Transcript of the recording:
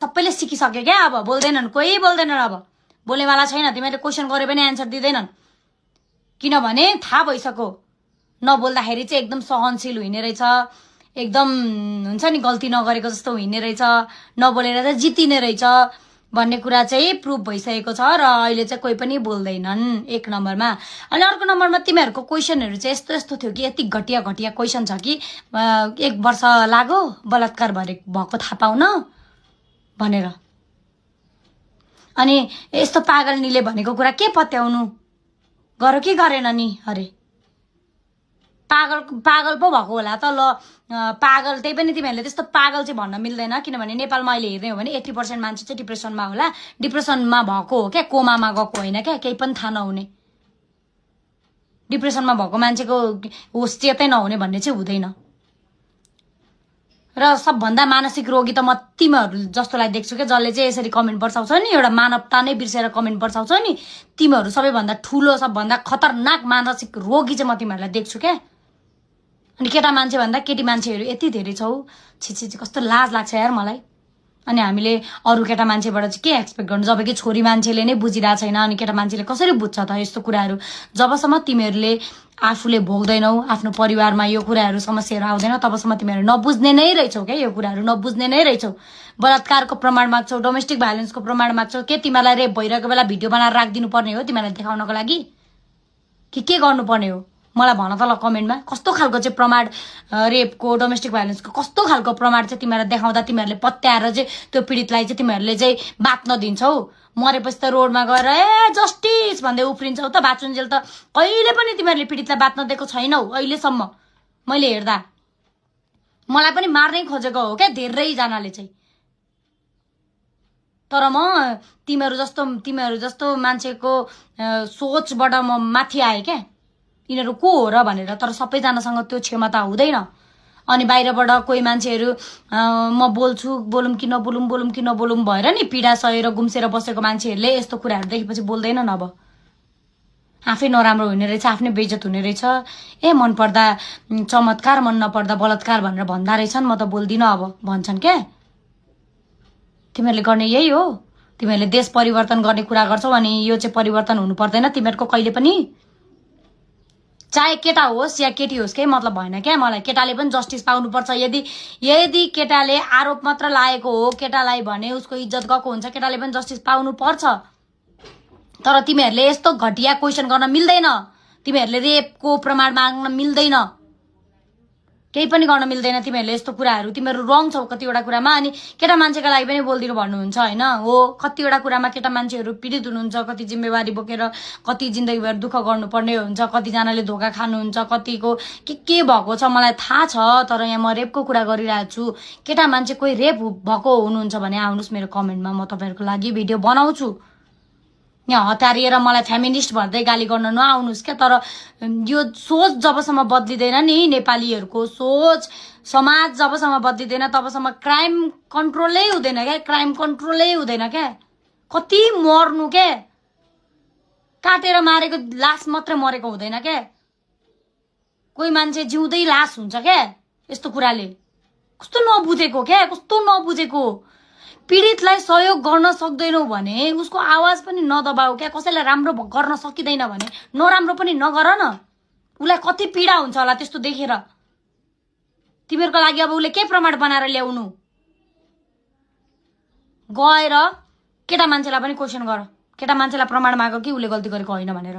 सबैले सिकिसक्यो क्या अब बोल्दैनन् कोही बोल्दैनन् अब बोल्नेवाला छैन तिमीहरूले क्वेसन गरे पनि एन्सर दिँदैनन् किनभने थाहा भइसक्यो नबोल्दाखेरि चाहिँ एकदम सहनशील हुने रहेछ एकदम हुन्छ नि गल्ती नगरेको जस्तो हुने रहेछ नबोलेर चाहिँ जितिने रहेछ भन्ने कुरा चाहिँ प्रुफ भइसकेको छ र अहिले चाहिँ कोही पनि बोल्दैनन् एक नम्बरमा अनि अर्को नम्बरमा तिमीहरूको क्वेसनहरू चाहिँ यस्तो यस्तो थियो कि यति घटिया घटिया क्वेसन छ कि 1 वर्ष लाग्यो बलात्कार भएको थाहा पाउन भनेर अनि यस्तो पागलनीले भनेको कुरा के पत्याउनु गर कि गरेन नि अरे पागल पो भएको होला त ल पागल त्यही पनि तिमीहरूले त्यस्तो पागल चाहिँ भन्न मिल्दैन किनभने नेपालमा अहिले हेर्ने हो भने 80% मान्छे चाहिँ डिप्रेसनमा होला डिप्रेसनमा भएको हो क्या कोमामा गएको होइन क्या केही पनि थाहा नहुने डिप्रेसनमा भएको मान्छेको होस चेतै नहुने भन्ने चाहिँ हुँदैन र सबभन्दा मानसिक रोगी त म तिमीहरू जस्तोलाई देख्छु क्या जसले चाहिँ यसरी कमेन्ट पर्साउँछ नि एउटा मानवता नै बिर्सेर कमेन्ट पर्साउँछ नि तिमीहरू सबैभन्दा ठुलो सबभन्दा खतरनाक मानसिक रोगी चाहिँ म तिमीहरूलाई देख्छु क्या अनि केटा मान्छे भन्दा केटी मान्छेहरू यति धेरै छौ छिछि कस्तो लाज लाग्छ यार मलाई अनि हामीले अरू केटा मान्छेबाट चाहिँ के एक्सपेक्ट गर्नु जबकि छोरी मान्छेले नै बुझिरहेको छैन अनि केटा मान्छेले कसरी बुझ्छ त यस्तो कुराहरू जबसम्म तिमीहरूले आफूले भोग्दैनौ आफ्नो परिवारमा यो कुराहरू समस्याहरू आउँदैन तबसम्म तिमीहरू नबुझ्ने नै रहेछौ क्या यो कुराहरू नबुझ्ने नै रहेछौ बलात्कारको प्रमाण माग्छौ डोमेस्टिक भाइलेन्सको प्रमाण माग्छौ के तिमीलाई रेप भइरहेको बेला भिडियो बनाएर राखिदिनु पर्ने हो तिमीलाई देखाउनको लागि के गर्नुपर्ने हो मलाई भन त ल कमेन्टमा कस्तो खालको चाहिँ प्रमाण रेपको डोमेस्टिक भाइलेन्सको कस्तो खालको प्रमाण चाहिँ तिमीलाई देखाउँदा तिमीहरूले पत्याएर चाहिँ त्यो पीडितलाई चाहिँ तिमीहरूले चाहिँ बाँच्न दिन्छौ मरेपछि त रोडमा गएर ए जस्टिस भन्दै उफ्रिन्छौ त बाँचुन्जेल त कहिले पनि तिमीहरूले पीडितलाई बाँच्न दिएको छैनौ अहिलेसम्म मैले हेर्दा मलाई पनि मार्नै खोजेको हो क्या धेरैजनाले चाहिँ तर म तिमीहरू जस्तो मान्छेको सोचबाट म माथि आएँ क्या यिनीहरू को हो र भनेर तर सबैजनासँग त्यो क्षमता हुँदैन अनि बाहिरबाट कोही मान्छेहरू म बोलौँ कि नबोलौँ भएर नि पीडा सहेर गुम्सेर बसेको मान्छेहरूले यस्तो कुराहरू देखेपछि बोल्दैनन् अब आफै नराम्रो हुने रहेछ आफ्नै बेइज्जत हुने रहेछ ए मन पर्दा चमत्कार मन नपर्दा बलात्कार भनेर भन्दा रहेछन् म त बोल्दिनँ अब भन्छन् क्या तिमीहरूले गर्ने यही हो तिमीहरूले देश परिवर्तन गर्ने कुरा गर्छौ अनि यो चाहिँ परिवर्तन हुनु पर्दैन तिमीहरूको कहिले पनि चाहे केटा होस् या केटी होस् केही मतलब भएन क्या मलाई केटाले पनि जस्टिस पाउनुपर्छ यदि केटाले आरोप मात्र लागेको हो केटालाई भने उसको इज्जत गएको हुन्छ केटाले पनि जस्टिस पाउनु पर्छ तर तिमीहरूले यस्तो घटिया क्वेसन गर्न मिल्दैन तिमीहरूले रेपको प्रमाण माग्न मिल्दैन केही पनि गर्न मिल्दैन तिमीहरूले यस्तो कुराहरू तिमीहरू रङ छौ कतिवटा कुरामा अनि केटा मान्छेका लागि पनि बोल्दिनु भन्नुहुन्छ हैन हो कतिवटा कुरामा केटा मान्छेहरू पीडित हुनुहुन्छ कति जिम्मेवारी बोकेर कति जिन्दगीभर दुःख गर्नुपर्ने हुन्छ कतिजनाले धोका खानुहुन्छ कतिको के भएको छ मलाई थाहा छ तर यहाँ म रेपको कुरा गरिरहेको छु केटा मान्छे कोही रेप भएको हुनुहुन्छ भने आउनुस् मेरो कमेन्टमा म तपाईहरुको लागि भिडियो बनाउँछु यहाँ हतारिएर मलाई फेमिनिस्ट भन्दै गाली गर्न नआउनुस् क्या तर यो सोच जबसम्म बदलिदैन नि नेपालीहरूको सोच समाज जबसम्म बदलिदैन तबसम्म क्राइम कन्ट्रोलै हुँदैन क्या क्राइम कन्ट्रोलै हुँदैन क्या कति मर्नु क्या काटेर मारेको लास मात्रै मरेको हुँदैन क्या कोही मान्छे जिउँदै लास हुन्छ क्या यस्तो कुराले कस्तो नबुझेको क्या कस्तो नबुझेको पीडितलाई सहयोग गर्न सक्दैनौ भने उसको आवाज पनि नदबाऊ क्या कसैलाई राम्रो गर्न सकिदैन भने नराम्रो पनि नगर न उलाई कति पीडा हुन्छ होला त्यस्तो देखेर तिमीहरूको लागि अब उले के प्रमाण बनाएर ल्याउनु गएर केटा मान्छेलाई पनि क्वेशन गर केटा मान्छेलाई प्रमाण माग कि उले गल्ती गरेको होइन भनेर